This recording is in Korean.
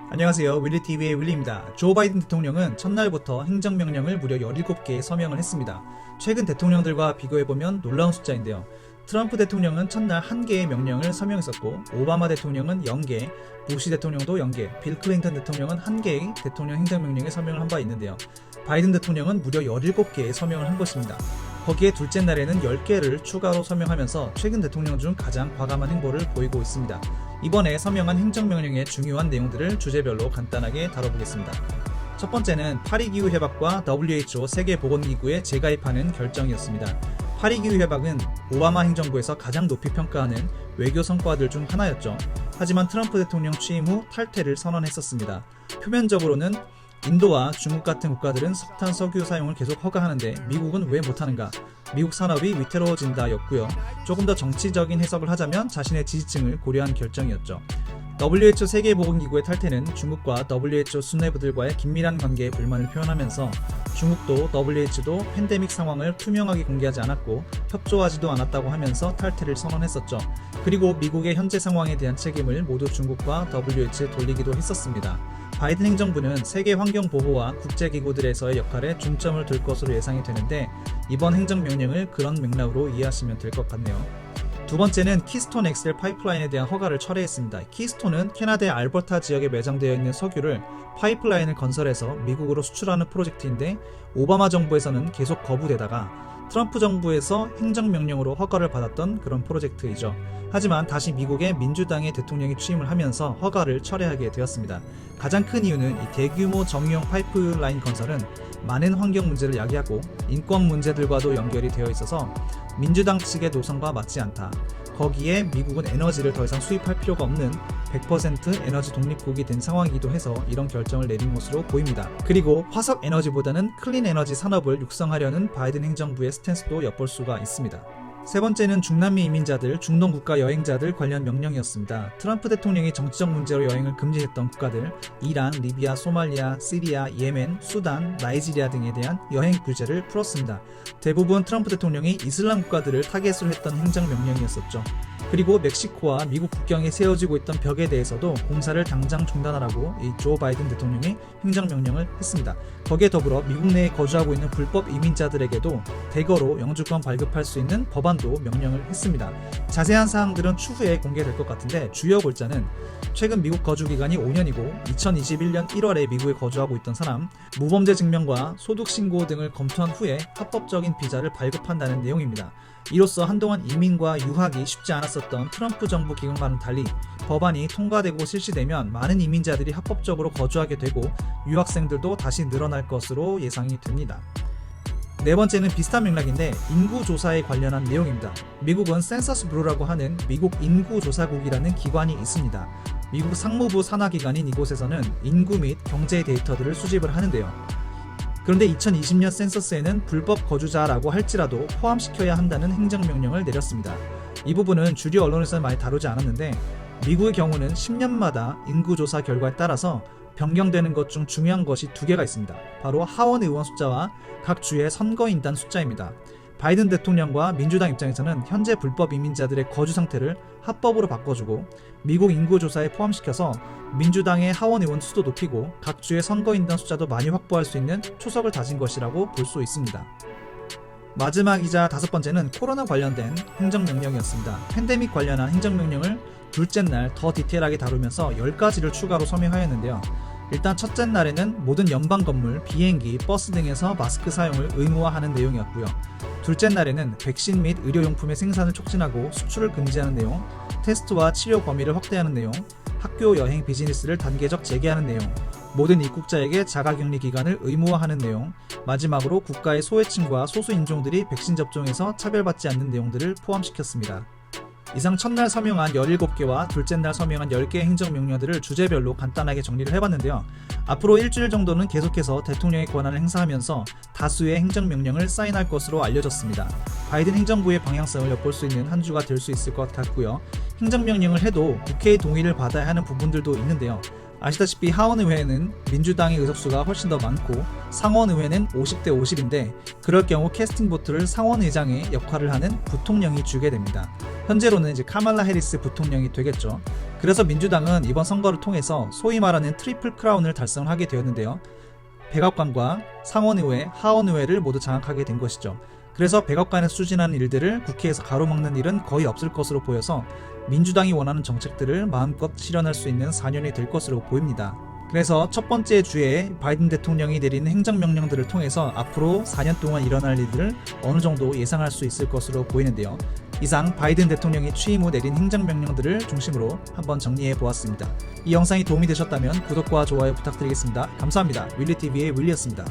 안녕하세요. 윌리TV의 윌리입니다. 조 바이든 대통령은 첫날부터 행정명령을 무려 17개 서명을 했습니다. 최근 대통령들과 비교해보면 놀라운 숫자인데요. 트럼프 대통령은 첫날 1개의 명령을 서명했었고, 오바마 대통령은 0개, 부시 대통령도 0개, 빌 클린턴 대통령은 1개의 대통령 행정명령에 서명을 한 바 있는데요. 바이든 대통령은 무려 17개의 서명을 한 것입니다. 거기에 둘째 날에는 10개를 추가로 서명하면서 최근 대통령 중 가장 과감한 행보를 보이고 있습니다. 이번에 서명한 행정명령의 중요한 내용들을 주제별로 간단하게 다뤄보겠습니다. 첫 번째는 파리기후 협약과 WHO 세계보건기구에 재가입하는 결정이었습니다. 파리기후 협약은 오바마 행정부에서 가장 높이 평가하는 외교 성과들 중 하나였죠. 하지만 트럼프 대통령 취임 후 탈퇴를 선언했었습니다. 표면적으로는 인도와 중국 같은 국가들은 석탄, 석유 사용을 계속 허가하는데 미국은 왜 못하는가? 미국 산업이 위태로워진다 였고요. 조금 더 정치적인 해석을 하자면 자신의 지지층을 고려한 결정이었죠. WHO 세계보건기구의 탈퇴는 중국과 WHO 수뇌부들과의 긴밀한 관계에 불만을 표현하면서 중국도 WHO도 팬데믹 상황을 투명하게 공개하지 않았고 협조하지도 않았다고 하면서 탈퇴를 선언했었죠. 그리고 미국의 현재 상황에 대한 책임을 모두 중국과 WHO에 돌리기도 했었습니다. 바이든 행정부는 세계 환경 보호와 국제기구들에서의 역할에 중점을 둘 것으로 예상이 되는데 이번 행정명령을 그런 맥락으로 이해하시면 될 것 같네요. 두 번째는 키스톤 엑셀 파이프라인에 대한 허가를 철회했습니다. 키스톤은 캐나다의 알버타 지역에 매장되어 있는 석유를 파이프라인을 건설해서 미국으로 수출하는 프로젝트인데 오바마 정부에서는 계속 거부되다가 트럼프 정부에서 행정명령으로 허가를 받았던 그런 프로젝트이죠. 하지만 다시 미국의 민주당의 대통령이 취임을 하면서 허가를 철회하게 되었습니다. 가장 큰 이유는 이 대규모 정유용 파이프라인 건설은 많은 환경 문제를 야기하고 인권 문제들과도 연결이 되어 있어서 민주당 측의 노선과 맞지 않다. 거기에 미국은 에너지를 더 이상 수입할 필요가 없는 100% 에너지 독립국이 된 상황이기도 해서 이런 결정을 내린 것으로 보입니다. 그리고 화석 에너지보다는 클린 에너지 산업을 육성하려는 바이든 행정부의 스탠스도 엿볼 수가 있습니다. 세 번째는 중남미 이민자들, 중동 국가 여행자들 관련 명령이었습니다. 트럼프 대통령이 정치적 문제로 여행을 금지했던 국가들, 이란, 리비아, 소말리아, 시리아, 예멘, 수단, 나이지리아 등에 대한 여행 규제를 풀었습니다. 대부분 트럼프 대통령이 이슬람 국가들을 타겟으로 했던 행정명령이었었죠. 그리고 멕시코와 미국 국경에 세워지고 있던 벽에 대해서도 공사를 당장 중단하라고 이 조 바이든 대통령이 행정명령을 했습니다. 거기에 더불어 미국 내에 거주하고 있는 불법 이민자들에게도 대거로 영주권 발급할 수 있는 법안도 명령을 했습니다. 자세한 사항들은 추후에 공개될 것 같은데 주요 골자는 최근 미국 거주 기간이 5년이고 2021년 1월에 미국에 거주하고 있던 사람, 무범죄 증명과 소득 신고 등을 검토한 후에 합법적인 비자를 발급한다는 내용입니다. 이로써 한동안 이민과 유학이 쉽지 않았었던 트럼프 정부 기간과는 달리 법안이 통과되고 실시되면 많은 이민자들이 합법적으로 거주하게 되고 유학생들도 다시 늘어날 것으로 예상이 됩니다. 네 번째는 비슷한 맥락인데 인구조사에 관련한 내용입니다. 미국은 센서스 뷰로라고 하는 미국 인구조사국이라는 기관이 있습니다. 미국 상무부 산하기관인 이곳에서는 인구 및 경제 데이터들을 수집을 하는데요. 그런데 2020년 센서스에는 불법 거주자라고 할지라도 포함시켜야 한다는 행정명령을 내렸습니다. 이 부분은 주류 언론에서는 많이 다루지 않았는데 미국의 경우는 10년마다 인구조사 결과에 따라서 변경되는 것 중 중요한 것이 두 개가 있습니다. 바로 하원 의원 숫자와 각 주의 선거인단 숫자입니다. 바이든 대통령과 민주당 입장에서는 현재 불법 이민자들의 거주 상태를 합법으로 바꿔주고 미국 인구조사에 포함시켜서 민주당의 하원 의원 수도 높이고 각 주의 선거인단 숫자도 많이 확보할 수 있는 초석을 다진 것이라고 볼 수 있습니다. 마지막이자 다섯 번째는 코로나 관련된 행정명령이었습니다. 팬데믹 관련한 행정명령을 둘째 날 더 디테일하게 다루면서 10가지를 추가로 서명하였는데요. 일단 첫째 날에는 모든 연방 건물, 비행기, 버스 등에서 마스크 사용을 의무화하는 내용이었고요. 둘째 날에는 백신 및 의료용품의 생산을 촉진하고 수출을 금지하는 내용, 테스트와 치료 범위를 확대하는 내용, 학교 여행 비즈니스를 단계적 재개하는 내용, 모든 입국자에게 자가격리 기간을 의무화하는 내용, 마지막으로 국가의 소외층과 소수인종들이 백신 접종에서 차별받지 않는 내용들을 포함시켰습니다. 이상 첫날 서명한 17개와 둘째 날 서명한 10개의 행정명령들을 주제별로 간단하게 정리를 해봤는데요. 앞으로 일주일 정도는 계속해서 대통령의 권한을 행사하면서 다수의 행정명령을 사인할 것으로 알려졌습니다. 바이든 행정부의 방향성을 엿볼 수 있는 한 주가 될 수 있을 것 같고요. 행정명령을 해도 국회의 동의를 받아야 하는 부분들도 있는데요. 아시다시피 하원의회에는 민주당의 의석수가 훨씬 더 많고 상원의회는 50대 50인데 그럴 경우 캐스팅 보트를 상원의장의 역할을 하는 부통령이 주게 됩니다. 현재로는 이제 카말라 해리스 부통령이 되겠죠. 그래서 민주당은 이번 선거를 통해서 소위 말하는 트리플 크라운을 달성하게 되었는데요. 백악관과 상원의회, 하원의회를 모두 장악하게 된 것이죠. 그래서 백악관에서 추진하는 일들을 국회에서 가로막는 일은 거의 없을 것으로 보여서 민주당이 원하는 정책들을 마음껏 실현할 수 있는 4년이 될 것으로 보입니다. 그래서 첫 번째 주에 바이든 대통령이 내리는 행정명령들을 통해서 앞으로 4년 동안 일어날 일들을 어느 정도 예상할 수 있을 것으로 보이는데요. 이상 바이든 대통령이 취임 후 내린 행정명령들을 중심으로 한번 정리해 보았습니다. 이 영상이 도움이 되셨다면 구독과 좋아요 부탁드리겠습니다. 감사합니다. 윌리TV의 윌리였습니다.